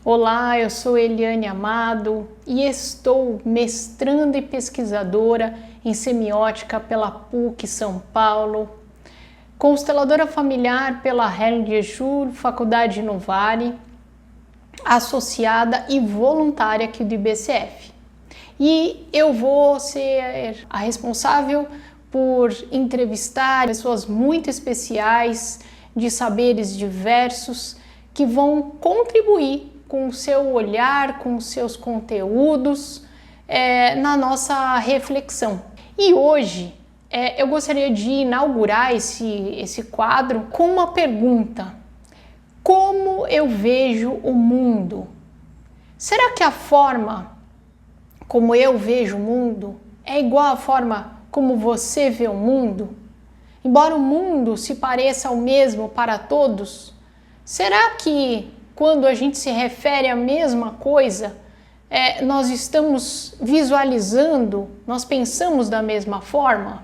Olá, eu sou Eliane Amado e estou mestranda e pesquisadora em semiótica pela PUC São Paulo, consteladora familiar pela Hellinger Schule, Faculdade Novare, associada e voluntária aqui do IBCF. E eu vou ser a responsável por entrevistar pessoas muito especiais, de saberes diversos, que vão contribuir com o seu olhar, com os seus conteúdos na nossa reflexão. E hoje eu gostaria de inaugurar esse quadro com uma pergunta: como eu vejo o mundo? Será que a forma como eu vejo o mundo é igual à forma como você vê o mundo? Embora o mundo se pareça ao mesmo para todos, será que quando a gente se refere à mesma coisa, nós estamos visualizando, nós pensamos da mesma forma?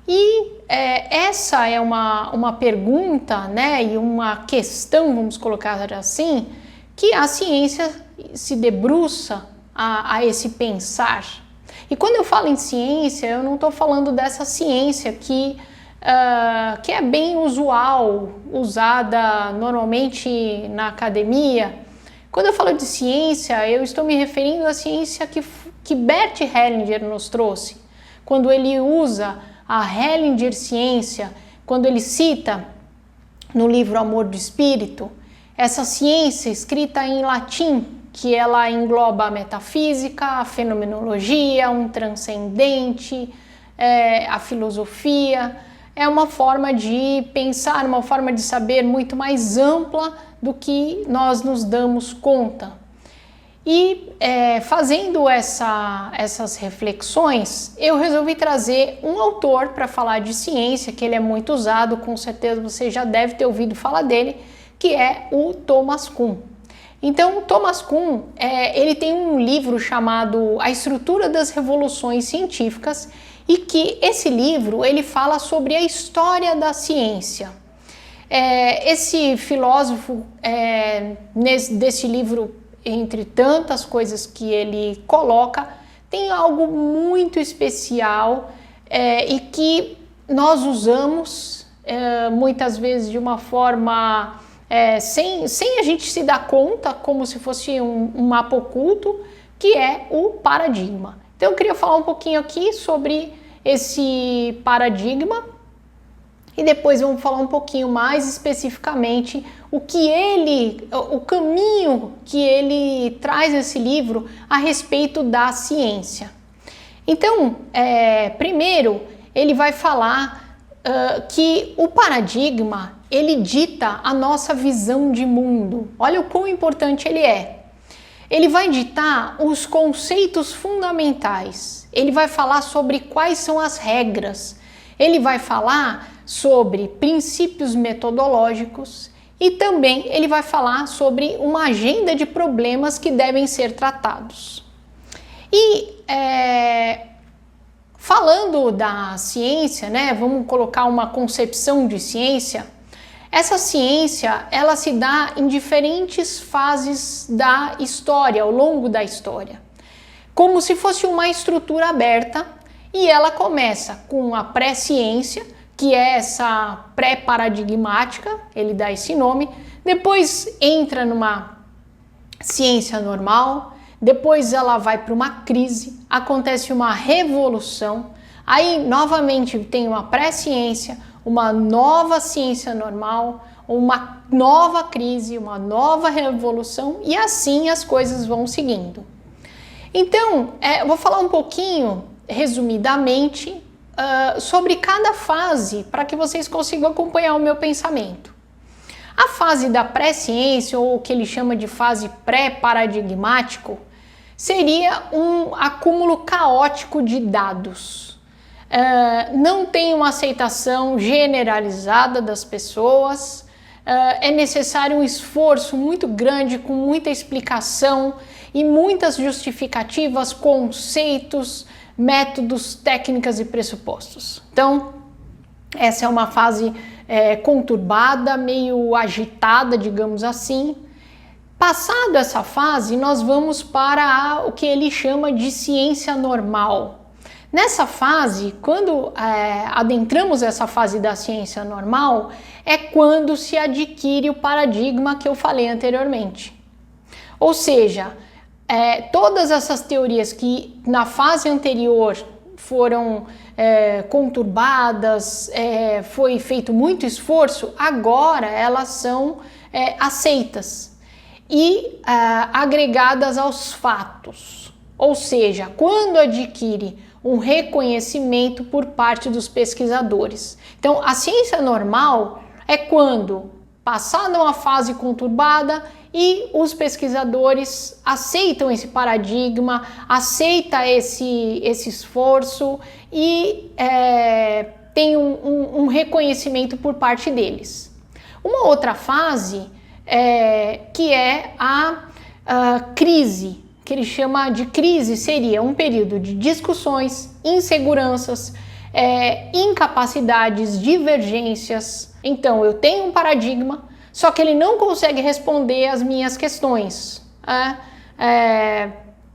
E essa é uma pergunta, né, e uma questão, vamos colocar assim, que a ciência se debruça a esse pensar. E quando eu falo em ciência, eu não estou falando dessa ciência que é bem usual, usada normalmente na academia. Quando eu falo de ciência, eu estou me referindo à ciência que Bert Hellinger nos trouxe. Quando ele usa a Hellinger ciência, quando ele cita no livro Amor do Espírito, essa ciência escrita em latim, que ela engloba a metafísica, a fenomenologia, um transcendente, a filosofia. É uma forma de pensar, uma forma de saber muito mais ampla do que nós nos damos conta. E fazendo essas reflexões, eu resolvi trazer um autor para falar de ciência, que ele é muito usado, com certeza você já deve ter ouvido falar dele, que é o Thomas Kuhn. Então, Thomas Kuhn, ele tem um livro chamado A Estrutura das Revoluções Científicas, e que esse livro ele fala sobre a história da ciência. Esse filósofo, desse livro, entre tantas coisas que ele coloca, tem algo muito especial e que nós usamos muitas vezes de uma forma sem a gente se dar conta, como se fosse um mapa oculto, que é o paradigma. Então eu queria falar um pouquinho aqui sobre esse paradigma e depois vamos falar um pouquinho mais especificamente o caminho que ele traz nesse livro a respeito da ciência. Então, primeiro ele vai falar que o paradigma ele dita a nossa visão de mundo. Olha o quão importante ele é. Ele vai ditar os conceitos fundamentais, ele vai falar sobre quais são as regras, ele vai falar sobre princípios metodológicos e também ele vai falar sobre uma agenda de problemas que devem ser tratados. E falando da ciência, né, vamos colocar uma concepção de ciência. Essa ciência, ela se dá em diferentes fases da história, ao longo da história, como se fosse uma estrutura aberta, e ela começa com a pré-ciência, que é essa pré-paradigmática, ele dá esse nome, depois entra numa ciência normal, depois ela vai para uma crise, acontece uma revolução, aí novamente tem uma pré-ciência, uma nova ciência normal, uma nova crise, uma nova revolução, e assim as coisas vão seguindo. Então, eu vou falar um pouquinho, resumidamente, sobre cada fase, para que vocês consigam acompanhar o meu pensamento. A fase da pré-ciência, ou o que ele chama de fase pré-paradigmático, seria um acúmulo caótico de dados. Não tem uma aceitação generalizada das pessoas, é necessário um esforço muito grande, com muita explicação e muitas justificativas, conceitos, métodos, técnicas e pressupostos. Então, essa é uma fase conturbada, meio agitada, digamos assim. Passado essa fase, nós vamos para o que ele chama de ciência normal. Nessa fase, quando adentramos essa fase da ciência normal, é quando se adquire o paradigma que eu falei anteriormente. Ou seja, todas essas teorias que na fase anterior foram conturbadas, foi feito muito esforço, agora elas são aceitas e agregadas aos fatos. Ou seja, quando adquire um reconhecimento por parte dos pesquisadores. Então, a ciência normal é quando, passada uma fase conturbada, e os pesquisadores aceitam esse paradigma, aceitam esse esforço e tem um reconhecimento por parte deles. Uma outra fase que é a crise, que ele chama de crise, seria um período de discussões, inseguranças, incapacidades, divergências. Então, eu tenho um paradigma, só que ele não consegue responder às minhas questões.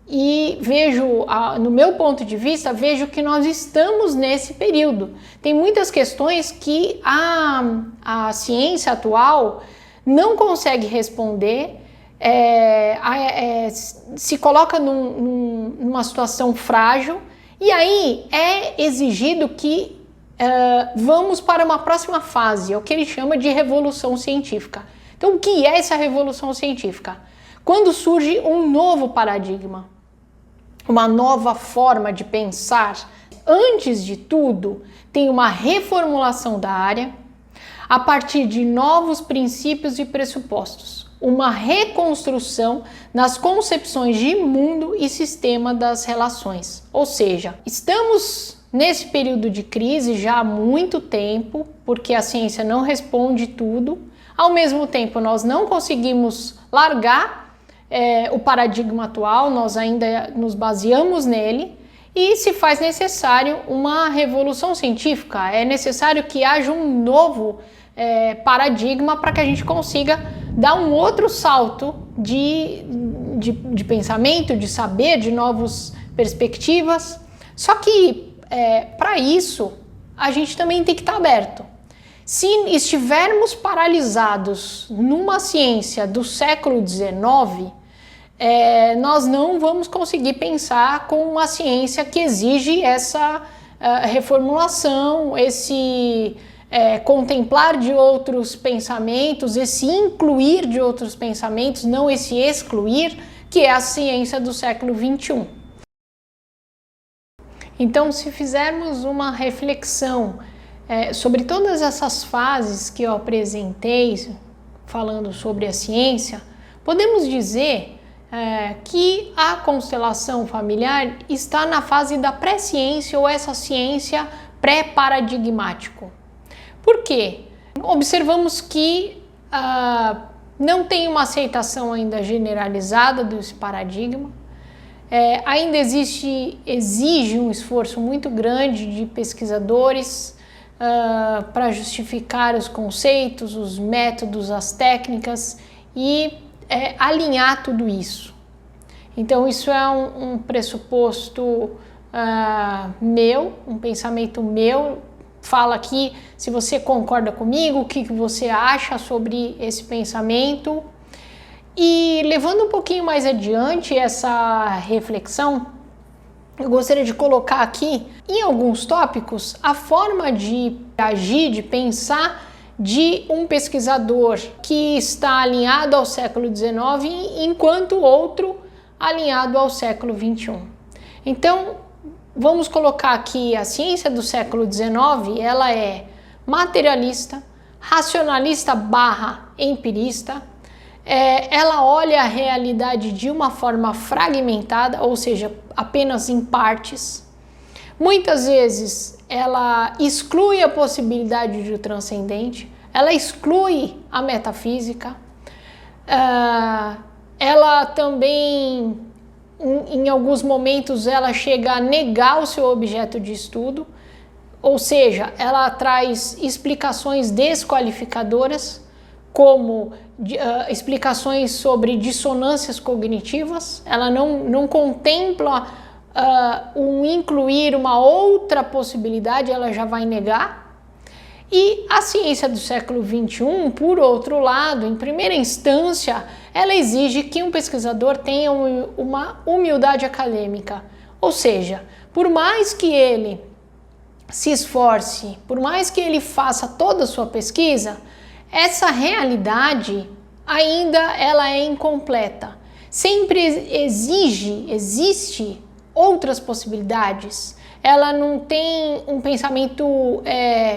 E vejo, no meu ponto de vista, vejo que nós estamos nesse período. Tem muitas questões que a ciência atual não consegue responder, se coloca numa situação frágil, e aí é exigido que vamos para uma próxima fase, é o que ele chama de revolução científica. Então, o que é essa revolução científica? Quando surge um novo paradigma, uma nova forma de pensar. Antes de tudo, tem uma reformulação da área a partir de novos princípios e pressupostos, uma reconstrução nas concepções de mundo e sistema das relações. Ou seja, estamos nesse período de crise já há muito tempo, porque a ciência não responde tudo. Ao mesmo tempo, nós não conseguimos largar o paradigma atual, nós ainda nos baseamos nele e se faz necessário uma revolução científica. É necessário que haja um novo paradigma para que a gente consiga dar um outro salto de pensamento, de saber, de novas perspectivas. Só que para isso a gente também tem que estar aberto. Se estivermos paralisados numa ciência do século XIX, nós não vamos conseguir pensar com uma ciência que exige essa reformulação, esse contemplar de outros pensamentos, esse incluir de outros pensamentos, não esse excluir, que é a ciência do século XXI. Então, se fizermos uma reflexão sobre todas essas fases que eu apresentei, falando sobre a ciência, podemos dizer que a constelação familiar está na fase da pré-ciência ou essa ciência pré-paradigmático. Por quê? Observamos que não tem uma aceitação ainda generalizada desse paradigma, ainda exige um esforço muito grande de pesquisadores para justificar os conceitos, os métodos, as técnicas e alinhar tudo isso. Então, isso é um pressuposto meu, um pensamento meu. Fala aqui se você concorda comigo, o que você acha sobre esse pensamento. E levando um pouquinho mais adiante essa reflexão, eu gostaria de colocar aqui, em alguns tópicos, a forma de agir, de pensar de um pesquisador que está alinhado ao século XIX, enquanto outro alinhado ao século XXI. Então, vamos colocar aqui a ciência do século XIX, ela é materialista, racionalista / empirista, ela olha a realidade de uma forma fragmentada, ou seja, apenas em partes. Muitas vezes ela exclui a possibilidade do transcendente, ela exclui a metafísica, ela também, em alguns momentos, ela chega a negar o seu objeto de estudo, ou seja, ela traz explicações desqualificadoras, como explicações sobre dissonâncias cognitivas, ela não contempla incluir uma outra possibilidade, ela já vai negar. E a ciência do século XXI, por outro lado, em primeira instância, ela exige que um pesquisador tenha uma humildade acadêmica. Ou seja, por mais que ele se esforce, por mais que ele faça toda a sua pesquisa, essa realidade ainda ela é incompleta. Sempre existe outras possibilidades. Ela não tem um pensamento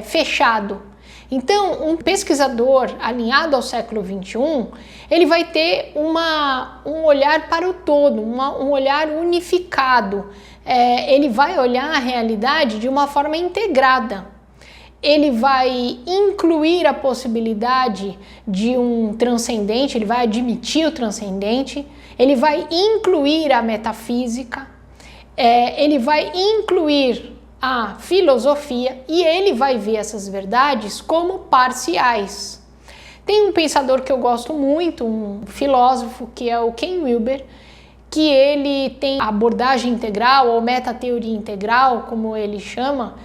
fechado. Então, um pesquisador alinhado ao século XXI, ele vai ter um olhar para o todo, um olhar unificado. Ele vai olhar a realidade de uma forma integrada. Ele vai incluir a possibilidade de um transcendente, ele vai admitir o transcendente, ele vai incluir a metafísica, ele vai incluir a filosofia e ele vai ver essas verdades como parciais. Tem um pensador que eu gosto muito, um filósofo, que é o Ken Wilber, que ele tem a abordagem integral ou metateoria integral, como ele chama,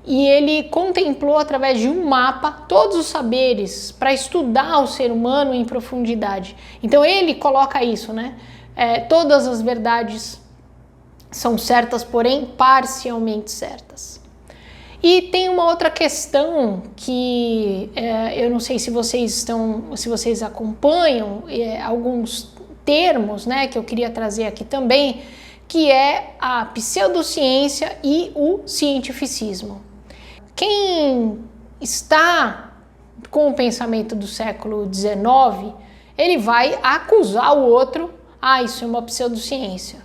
e ele contemplou através de um mapa todos os saberes para estudar o ser humano em profundidade. Então ele coloca isso, né? Todas as verdades são certas, porém parcialmente certas. E tem uma outra questão que eu não sei se vocês acompanham alguns termos, né, que eu queria trazer aqui também, que é a pseudociência e o cientificismo. Quem está com o pensamento do século XIX, ele vai acusar o outro, isso é uma pseudociência.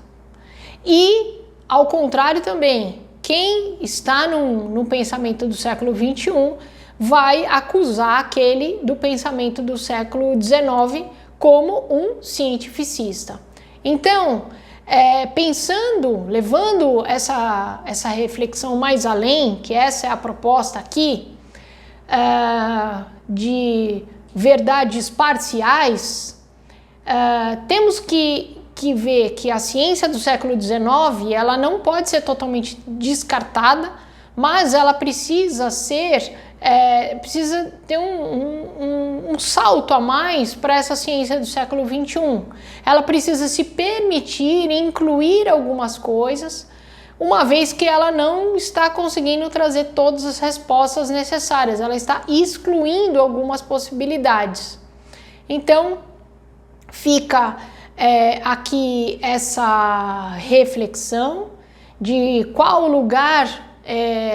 E, ao contrário também, quem está no pensamento do século XXI vai acusar aquele do pensamento do século XIX como um cientificista. Então, levando essa reflexão mais além, que essa é a proposta aqui, de verdades parciais, temos que ver que a ciência do século XIX ela não pode ser totalmente descartada, mas ela precisa ter um salto a mais para essa ciência do século XXI. Ela precisa se permitir incluir algumas coisas, uma vez que ela não está conseguindo trazer todas as respostas necessárias, ela está excluindo algumas possibilidades. Então, fica aqui essa reflexão de qual lugar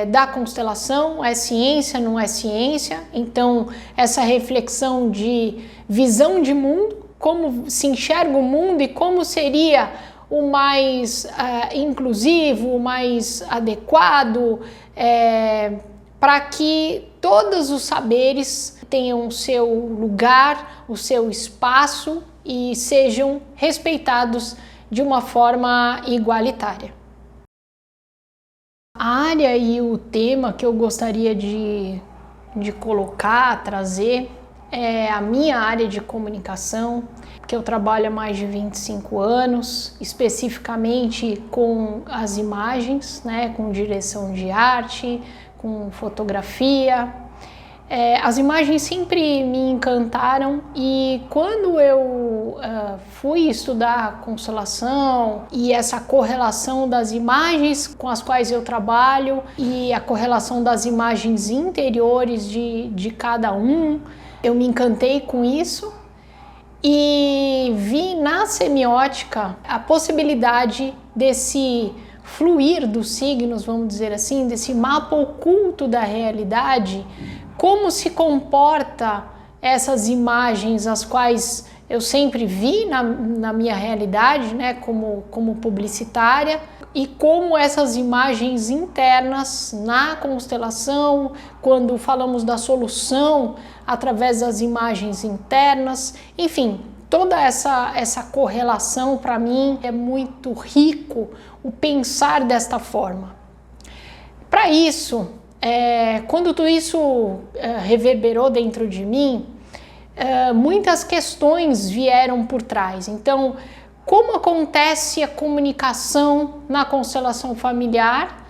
da constelação é ciência, não é ciência. Então, essa reflexão de visão de mundo, como se enxerga o mundo e como seria o mais inclusivo, o mais adequado, para que todos os saberes tenham o seu lugar, o seu espaço e sejam respeitados de uma forma igualitária. A área e o tema que eu gostaria de colocar, trazer, é a minha área de comunicação, que eu trabalho há mais de 25 anos, especificamente com as imagens, né, com direção de arte, com fotografia. As imagens sempre me encantaram e quando eu fui estudar constelação e essa correlação das imagens com as quais eu trabalho e a correlação das imagens interiores de cada um, eu me encantei com isso e vi na semiótica a possibilidade desse fluir dos signos, vamos dizer assim, desse mapa oculto da realidade. Como se comporta essas imagens, as quais eu sempre vi na minha realidade, né, como publicitária, e como essas imagens internas na constelação, quando falamos da solução através das imagens internas, enfim, toda essa correlação para mim é muito rico o pensar desta forma. Para isso, quando tudo isso reverberou dentro de mim, muitas questões vieram por trás. Então, como acontece a comunicação na constelação familiar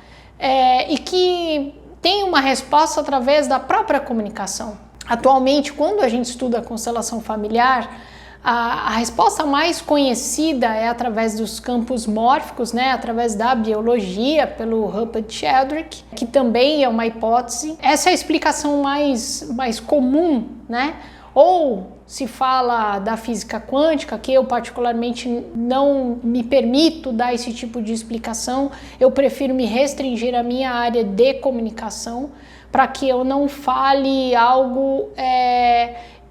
e que tem uma resposta através da própria comunicação. Atualmente, quando a gente estuda a constelação familiar, a resposta mais conhecida é através dos campos mórficos, né? Através da biologia, pelo Rupert Sheldrake, que também é uma hipótese. Essa é a explicação mais comum, né? Ou se fala da física quântica, que eu particularmente não me permito dar esse tipo de explicação, eu prefiro me restringir à minha área de comunicação, para que eu não fale algo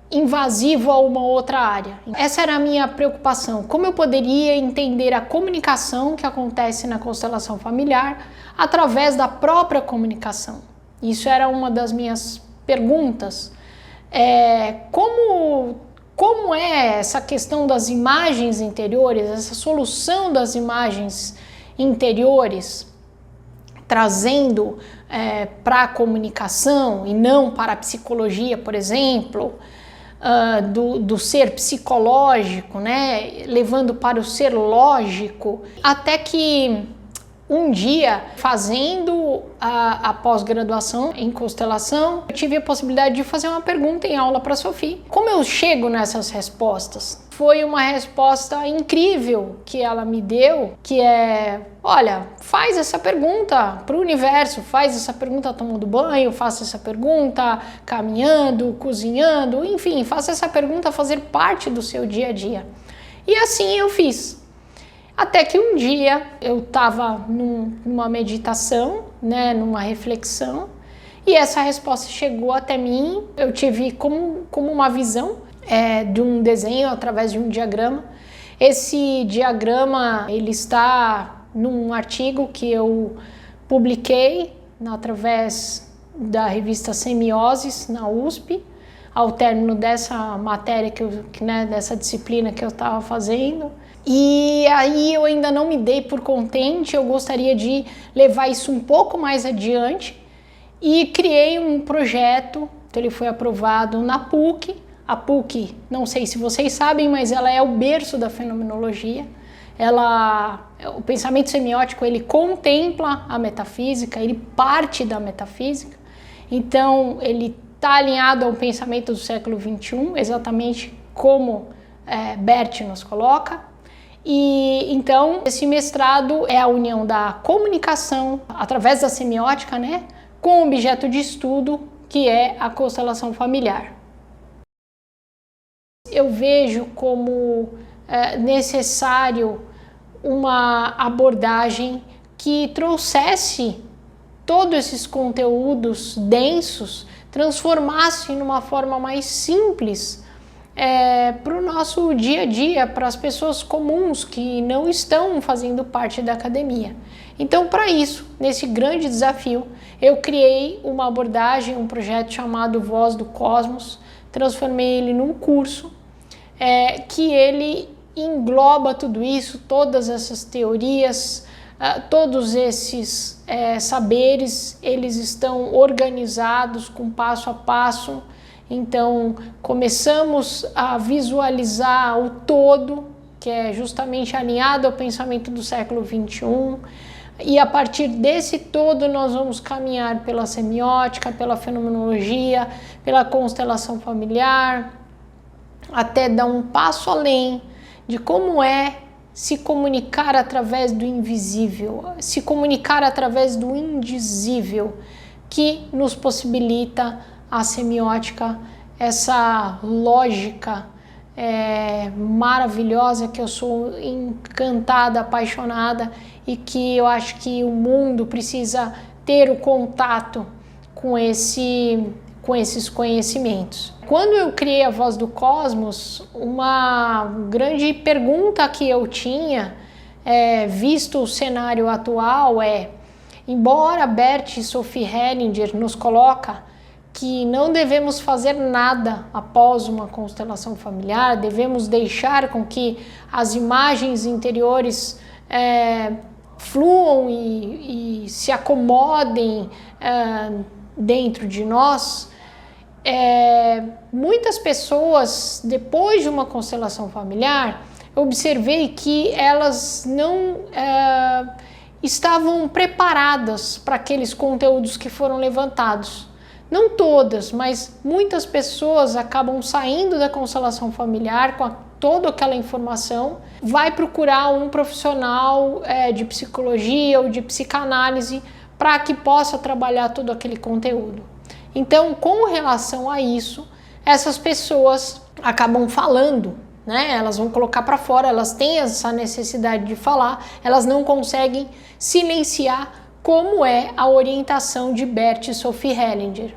invasivo a uma outra área. Essa era a minha preocupação, como eu poderia entender a comunicação que acontece na constelação familiar através da própria comunicação. Isso era uma das minhas perguntas. Como é essa questão das imagens interiores, essa solução das imagens interiores, trazendo para a comunicação e não para a psicologia, por exemplo, do ser psicológico, né, levando para o ser lógico, até que um dia, fazendo a pós-graduação em constelação, eu tive a possibilidade de fazer uma pergunta em aula para a Sophie. Como eu chego nessas respostas? Foi uma resposta incrível que ela me deu, que olha, faz essa pergunta para o universo, faz essa pergunta tomando banho, faça essa pergunta caminhando, cozinhando, enfim, faça essa pergunta fazer parte do seu dia a dia. E assim eu fiz. Até que um dia eu estava numa meditação, né, numa reflexão, e essa resposta chegou até mim. Eu tive como uma visão de um desenho através de um diagrama. Esse diagrama ele está num artigo que eu publiquei através da revista Semioses na USP, ao término dessa matéria, dessa disciplina que eu estava fazendo. E aí eu ainda não me dei por contente, eu gostaria de levar isso um pouco mais adiante e criei um projeto, então ele foi aprovado na PUC. A PUC, não sei se vocês sabem, mas ela é o berço da fenomenologia. O pensamento semiótico, ele contempla a metafísica, ele parte da metafísica, então ele está alinhado ao pensamento do século XXI, exatamente como Bert nos coloca. E então esse mestrado é a união da comunicação através da semiótica, né, com o objeto de estudo que é a constelação familiar. Eu vejo como necessário uma abordagem que trouxesse todos esses conteúdos densos, transformasse numa forma mais simples para o nosso dia a dia, para as pessoas comuns que não estão fazendo parte da academia. Então, para isso, nesse grande desafio, eu criei uma abordagem, um projeto chamado Voz do Cosmos, transformei ele num curso que ele engloba tudo isso, todas essas teorias, todos esses saberes, eles estão organizados com passo a passo. Então, começamos a visualizar o todo, que é justamente alinhado ao pensamento do século XXI, e a partir desse todo nós vamos caminhar pela semiótica, pela fenomenologia, pela constelação familiar, até dar um passo além de como se comunicar através do invisível, se comunicar através do indizível, que nos possibilita a semiótica, essa lógica maravilhosa que eu sou encantada, apaixonada e que eu acho que o mundo precisa ter o contato com esses conhecimentos. Quando eu criei a Voz do Cosmos, uma grande pergunta que eu tinha, visto o cenário atual, embora Bert e Sophie Hellinger nos coloca que não devemos fazer nada após uma constelação familiar, devemos deixar com que as imagens interiores fluam e se acomodem dentro de nós, muitas pessoas, depois de uma constelação familiar, eu observei que elas não estavam preparadas para aqueles conteúdos que foram levantados. Não todas, mas muitas pessoas acabam saindo da constelação familiar com toda aquela informação, vai procurar um profissional de psicologia ou de psicanálise para que possa trabalhar todo aquele conteúdo. Então, com relação a isso, essas pessoas acabam falando, né? Elas vão colocar para fora, elas têm essa necessidade de falar, elas não conseguem silenciar, como é a orientação de Bert e Sophie Hellinger.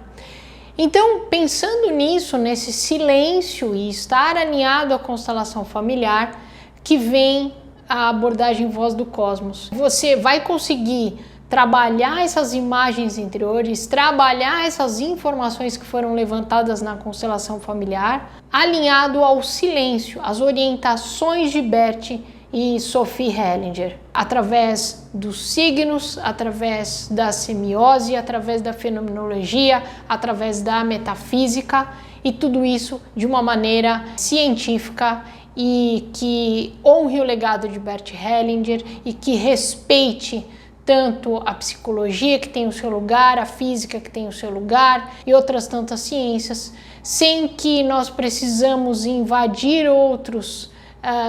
Então, pensando nisso, nesse silêncio e estar alinhado à constelação familiar, que vem a abordagem Voz do Cosmos. Você vai conseguir trabalhar essas imagens interiores, trabalhar essas informações que foram levantadas na constelação familiar, alinhado ao silêncio, às orientações de Bert e Sophie Hellinger, através dos signos, através da semiose, através da fenomenologia, através da metafísica, e tudo isso de uma maneira científica e que honre o legado de Bert Hellinger e que respeite tanto a psicologia, que tem o seu lugar, a física, que tem o seu lugar, e outras tantas ciências, sem que nós precisamos invadir outros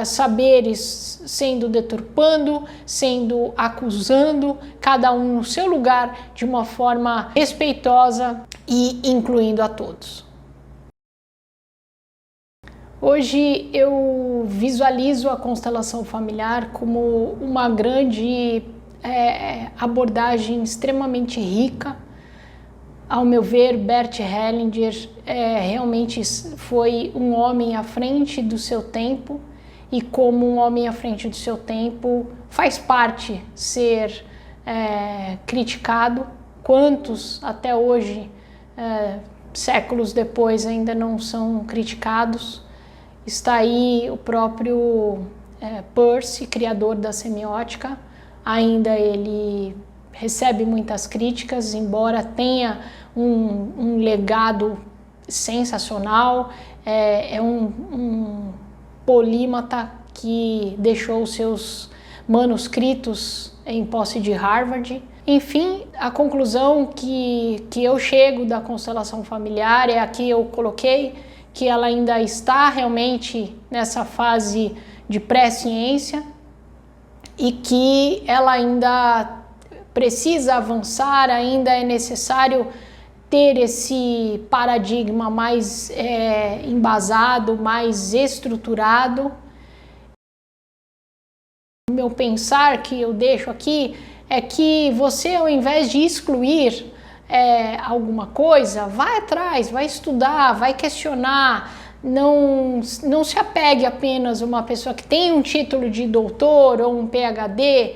saberes, sendo deturpando, sendo acusando, cada um no seu lugar, de uma forma respeitosa e incluindo a todos. Hoje eu visualizo a constelação familiar como uma grande abordagem extremamente rica. Ao meu ver, Bert Hellinger realmente foi um homem à frente do seu tempo, e como um homem à frente do seu tempo faz parte ser criticado. Quantos até hoje, séculos depois, ainda não são criticados? Está aí o próprio Peirce, criador da semiótica. Ainda ele recebe muitas críticas, embora tenha um legado sensacional, é um polímata que deixou seus manuscritos em posse de Harvard. Enfim, a conclusão que eu chego da constelação familiar é a que eu coloquei, que ela ainda está realmente nessa fase de pré-ciência e que ela ainda precisa avançar, ainda é necessário ter esse paradigma mais embasado, mais estruturado. O meu pensar que eu deixo aqui é que você, ao invés de excluir alguma coisa, vai atrás, vai estudar, vai questionar. Não se apegue apenas a uma pessoa que tem um título de doutor ou um PhD,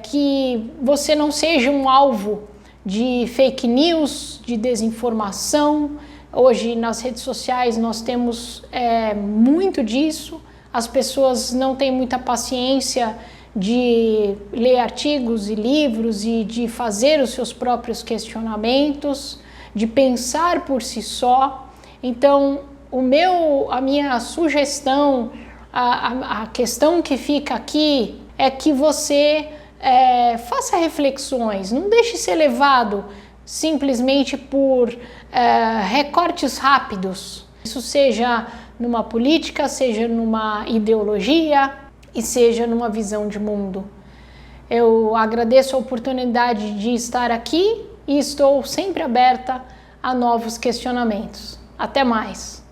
que você não seja um alvo de fake news, de desinformação. Hoje nas redes sociais nós temos muito disso. As pessoas não têm muita paciência de ler artigos e livros e de fazer os seus próprios questionamentos, de pensar por si só. Então, a minha sugestão, a questão que fica aqui é que você faça reflexões, não deixe ser levado simplesmente por recortes rápidos. Isso seja numa política, seja numa ideologia e seja numa visão de mundo. Eu agradeço a oportunidade de estar aqui e estou sempre aberta a novos questionamentos. Até mais!